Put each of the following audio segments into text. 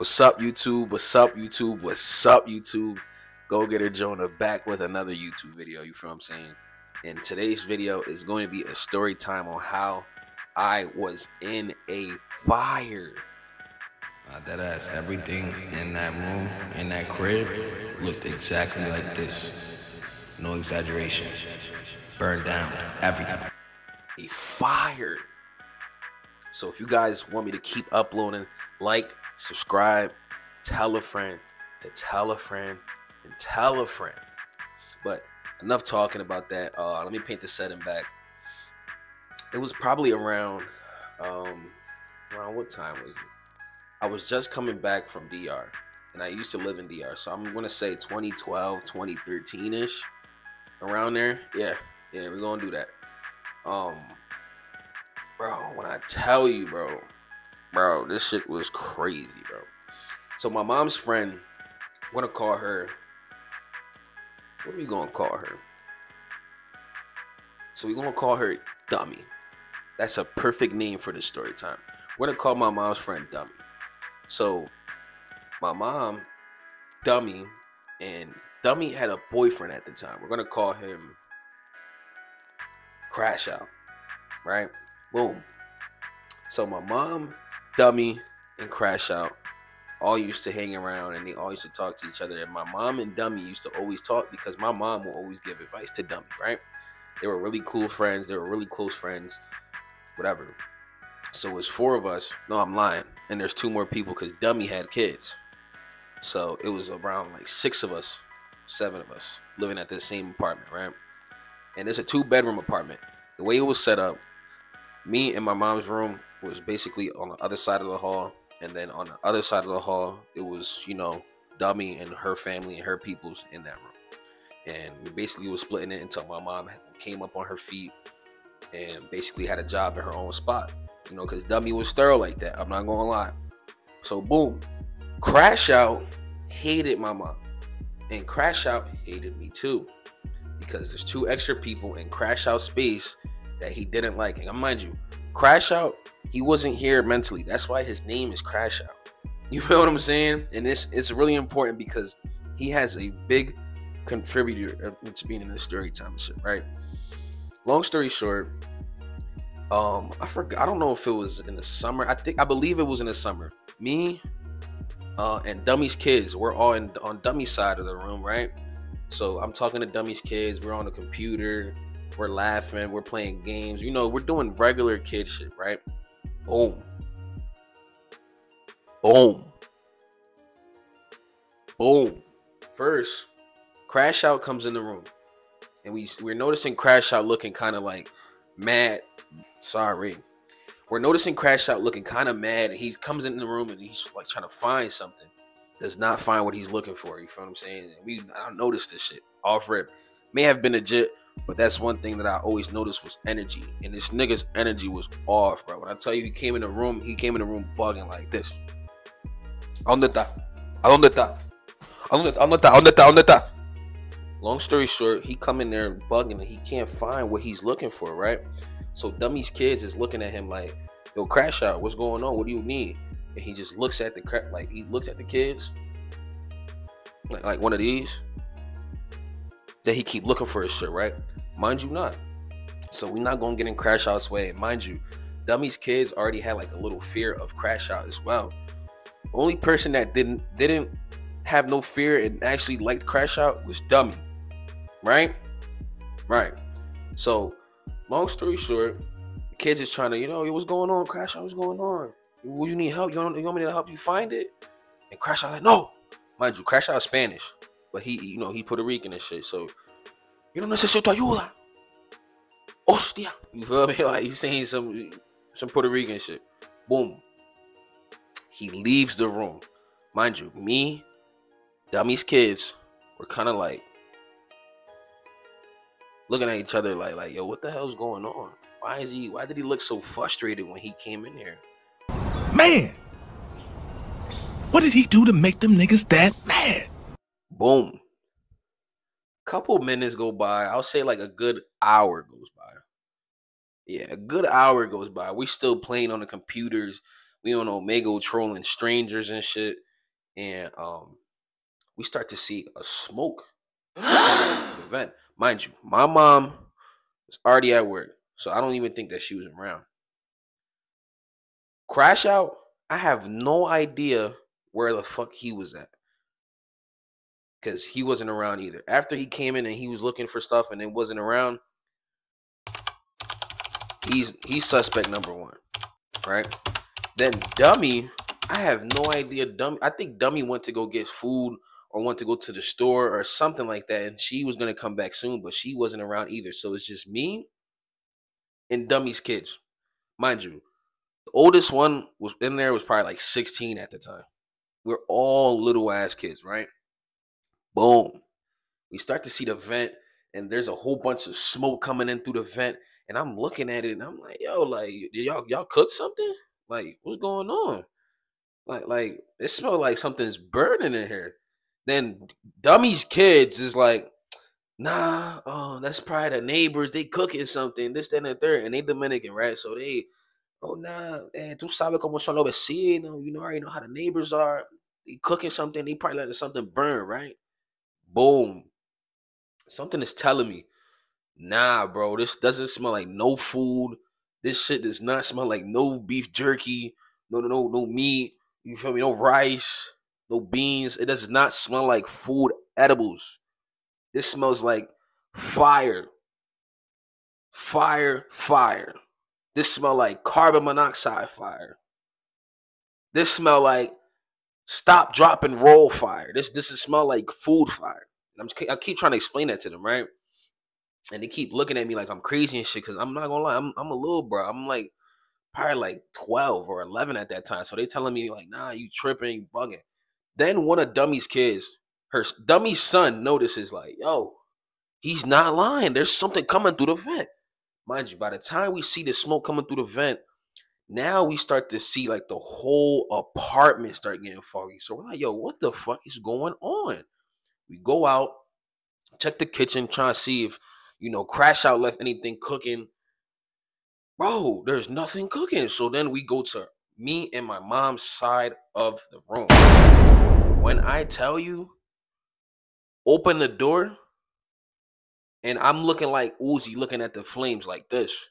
What's up, YouTube? What's up, YouTube? What's up, YouTube? Gogetterjona back with another YouTube video. You feel what I'm saying? And today's video is going to be a story time on how I was in a fire. That ass, everything in that room, in that crib, looked exactly like this. No exaggeration. Burned down, everything. A fire. So if you guys want me to keep uploading, like, subscribe, tell a friend, to tell a friend, and tell a friend. But enough talking about that. Let me paint the setting back. It was probably around what time was it? I was just coming back from DR, and I used to live in DR, so I'm gonna say 2012, 2013-ish, around there. Yeah, we're gonna do that. Bro, when I tell you, bro, this shit was crazy, bro. So my mom's friend, I'm gonna call her, what are we gonna call her? So we're gonna call her Dummy. That's a perfect name for this story time. We're gonna call my mom's friend Dummy. So my mom, Dummy, and Dummy had a boyfriend at the time. We're gonna call him Crash Out, right? Boom. So my mom, Dummy, and Crash Out all used to hang around, and they all used to talk to each other. And my mom and Dummy used to always talk because my mom will always give advice to Dummy, right? They were really cool friends. They were really close friends, whatever. So it's four of us. No, I'm lying. And there's two more people because Dummy had kids. So it was around like 6 of us, 7 of us living at the same apartment, right? And it's a 2-bedroom apartment. The way it was set up, me and my mom's room was basically on the other side of the hall. And then on the other side of the hall, it was, Dummy and her family and her peoples in that room. And we basically was splitting it until my mom came up on her feet and basically had a job in her own spot. Because Dummy was thorough like that. I'm not gonna lie. So boom. Crash Out hated my mom. And Crash Out hated me too. Because there's 2 extra people in Crash Out space that he didn't like. And mind you, Crash Out, he wasn't here mentally. That's why his name is Crash Out. You feel what I'm saying? And it's really important because he has a big contributor to being in the story time shit, right? Long story short, I forgot. I don't know if it was in the summer. I believe it was in the summer. Me, and Dummy's kids, we're all on Dummy's side of the room, right? So I'm talking to Dummy's kids. We're on the computer. We're laughing. We're playing games. We're doing regular kid shit, right? Boom. Boom. Boom. First, Crash Out comes in the room. And we're noticing Crash Out looking kind of like mad. Sorry. We're noticing Crash Out looking kind of mad. And he comes in the room and he's like trying to find something. Does not find what he's looking for. You feel what I'm saying? I noticed this shit off rip. May have been legit, but that's one thing that I always noticed was energy. And this nigga's energy was off, bro. When I tell you he came in the room bugging like this. ¿Dónde está? ¿A dónde está? ¿Dónde está? Long story short, he come in there bugging and he can't find what he's looking for, right? So Dummy's kids is looking at him like, yo, Crash Out, what's going on? What do you need? And he just looks at he looks at the kids like one of these. Then he keep looking for his shit, right? Mind you not. So we're not gonna get in Crash Out's way. Mind you, Dummy's kids already had like a little fear of Crash Out as well. The only person that didn't have no fear and actually liked Crash Out was Dummy. Right? So, long story short, the kids is trying to, yo, what's going on, Crash Out? What's going on? You need help? You want me to help you find it? And Crash Out like, no. Mind you, Crash Out is Spanish, but he Puerto Rican and shit. So, yo no necesito ayuda. Hostia. You feel me? Like he's saying some Puerto Rican shit. Boom. He leaves the room. Mind you, me, Dummy's kids were kind of like looking at each other like, yo, what the hell's going on? Why did he look so frustrated when he came in here? Man, what did he do to make them niggas that mad? Boom. Couple minutes go by. I'll say like a good hour goes by. Yeah, a good hour goes by. We still playing on the computers. We on Omega trolling strangers and shit. and we start to see a smoke coming in through the vent. Mind you, my mom was already at work, so I don't even think that she was around. Crash out. I have no idea where the fuck he was at because he wasn't around either. After he came in and he was looking for stuff and it wasn't around, he's suspect number one, right? Then Dummy, I have no idea. Dummy, I think Dummy went to go get food or went to go to the store or something like that, and she was gonna come back soon, but she wasn't around either. So it's just me and Dummy's kids, mind you. The oldest one was in there was probably like 16 at the time. We're all little ass kids, right? Boom. We start to see the vent, and there's a whole bunch of smoke coming in through the vent. And I'm looking at it, and I'm like, "Yo, like, did y'all cook something? Like, what's going on? Like, it smells like something's burning in here." Then Dummy's kids is like, "Nah, oh, that's probably the neighbors. They cooking something. This, that, and the third, and they Dominican, right? So they, oh nah, tú sabes cómo son los vecinos. You know, I already know how the neighbors are. They cooking something. They probably letting something burn, right? Boom. Something is telling me, nah, bro, this doesn't smell like no food. This shit does not smell like no beef jerky, no meat. You feel me? No rice, no beans. It does not smell like food edibles. This smells like fire, fire. This smell like carbon monoxide fire. This smell like stop, drop, and roll fire. This smell like food fire. I keep trying to explain that to them, right? And they keep looking at me like I'm crazy and shit. Cause I'm not gonna lie, I'm a little bro. I'm like probably like 12 or 11 at that time. So they telling me like, nah, you tripping, you bugging. Then one of Dummy's kids, Dummy's son, notices like, yo, he's not lying. There's something coming through the vent. Mind you, by the time we see the smoke coming through the vent, now we start to see like the whole apartment start getting foggy. So we're like, yo, what the fuck is going on? We go out, check the kitchen, try to see if, Crash Out left anything cooking. Bro, there's nothing cooking. So then we go to me and my mom's side of the room. When I tell you, open the door, and I'm looking like Uzi looking at the flames like this.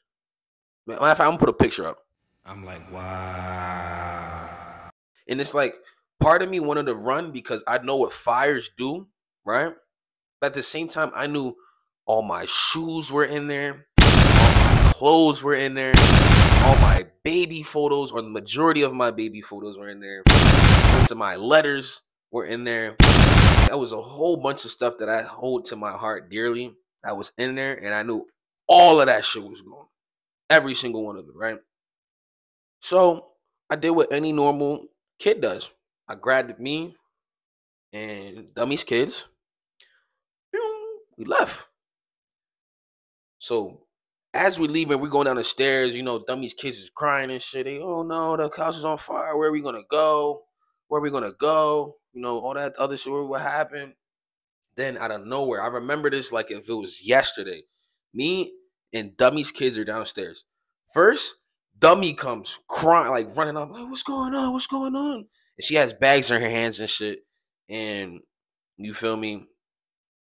Matter of fact, I'm gonna put a picture up. I'm like, wow. And it's like part of me wanted to run because I know what fires do, right? But at the same time, I knew all my shoes were in there, all my clothes were in there, all my baby photos, or the majority of my baby photos were in there. Most of my letters were in there. That was a whole bunch of stuff that I hold to my heart dearly. That was in there, and I knew all of that shit was gone. Every single one of it, right? So I did what any normal kid does. I grabbed me and Dummy's kids. We left. So as we leaving, we're going down the stairs. Dummy's kids is crying and shit. They, oh no, the house is on fire. Where are we gonna go? Where are we gonna go? All that other shit. What happened? Then out of nowhere, I remember this like if it was yesterday. Me and Dummy's kids are downstairs. First, Dummy comes crying, like running up, like, what's going on? What's going on? And she has bags in her hands and shit. And you feel me?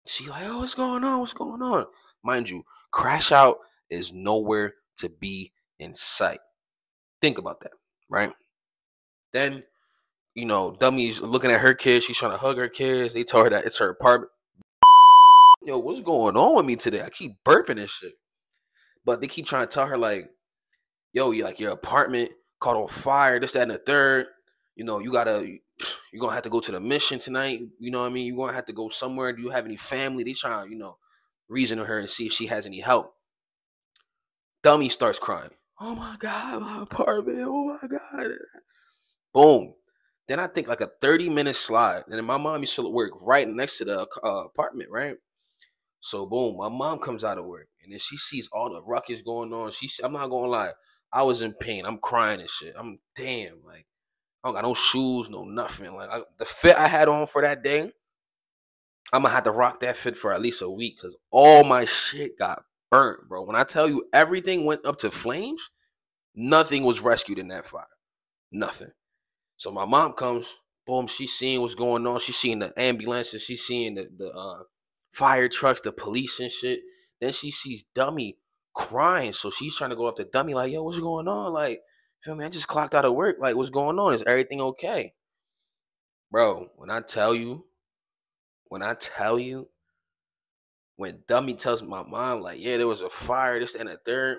She like, oh, what's going on? What's going on? Mind you, Crash Out is nowhere to be in sight. Think about that, right? Then, Dummy's looking at her kids. She's trying to hug her kids. They told her that it's her apartment. Yo, what's going on with me today? I keep burping and shit. But they keep trying to tell her, like, yo, your apartment caught on fire, this, that, and the third. You're gonna have to go to the mission tonight. You know what I mean? You're gonna have to go somewhere. Do you have any family? They trying to, reason to her and see if she has any help. Dummy starts crying. Oh my God, my apartment. Oh my God. Boom. Then I think like a 30-minute slide. And then my mom used to work right next to the apartment, right? So boom, my mom comes out of work and then she sees all the ruckus going on. I'm not gonna lie, I was in pain. I'm crying and shit. I'm damn, like, I don't got no shoes, no nothing. Like the fit I had on for that day, I'm gonna have to rock that fit for at least a week because all my shit got burnt, bro. When I tell you everything went up to flames, nothing was rescued in that fire. Nothing. So my mom comes, Boom, she's seeing what's going on. She's seeing the ambulances. She's seeing the fire trucks, the police and shit. Then she sees Dummy crying. So she's trying to go up to Dummy like, yo, what's going on? Like, feel me? I just clocked out of work. Like, what's going on? Is everything okay? Bro, when I tell you, when Dummy tells my mom, like, yeah, there was a fire, this and the third.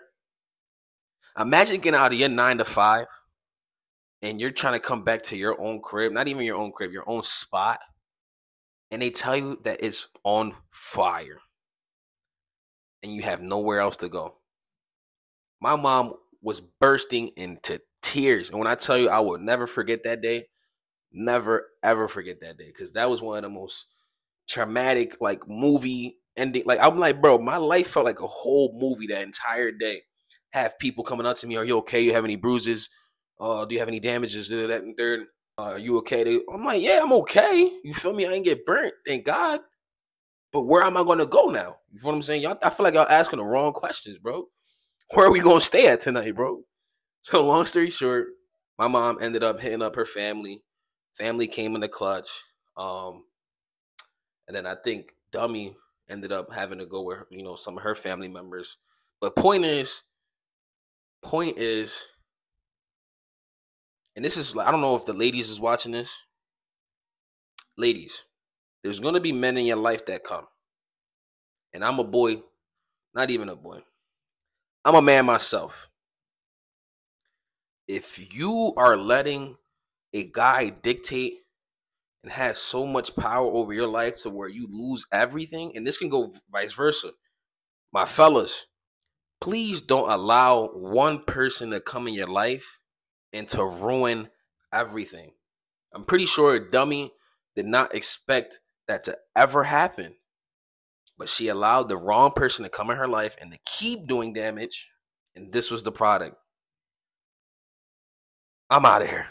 Imagine getting out of your 9 to 5 and you're trying to come back to your own crib, not even your own crib, your own spot, and they tell you that it's on fire and you have nowhere else to go. My mom was bursting into tears. And when I tell you, I will never forget that day, never ever forget that day, because that was one of the most traumatic, like, movie ending. Like, I'm like, bro, my life felt like a whole movie that entire day. Have people coming up to me, are you okay? You have any bruises? Do you have any damages? That and third. Are you okay? I'm like, yeah, I'm okay. You feel me? I ain't get burnt, thank God. But where am I gonna go now? You feel what I'm saying? Y'all, I feel like y'all asking the wrong questions, bro. Where are we gonna stay at tonight, bro? So long story short, my mom ended up hitting up her family. Family came in the clutch. And then I think Dummy ended up having to go with, some of her family members. But point is, and this is, I don't know if the ladies is watching this. Ladies, there's gonna be men in your life that come. And I'm a boy, not even a boy. I'm a man myself. If you are letting a guy dictate and have so much power over your life to where you lose everything, and this can go vice versa. My fellas, please don't allow one person to come in your life and to ruin everything. I'm pretty sure Dummy did not expect that to ever happen, but she allowed the wrong person to come in her life and to keep doing damage, and this was the product. I'm out of here.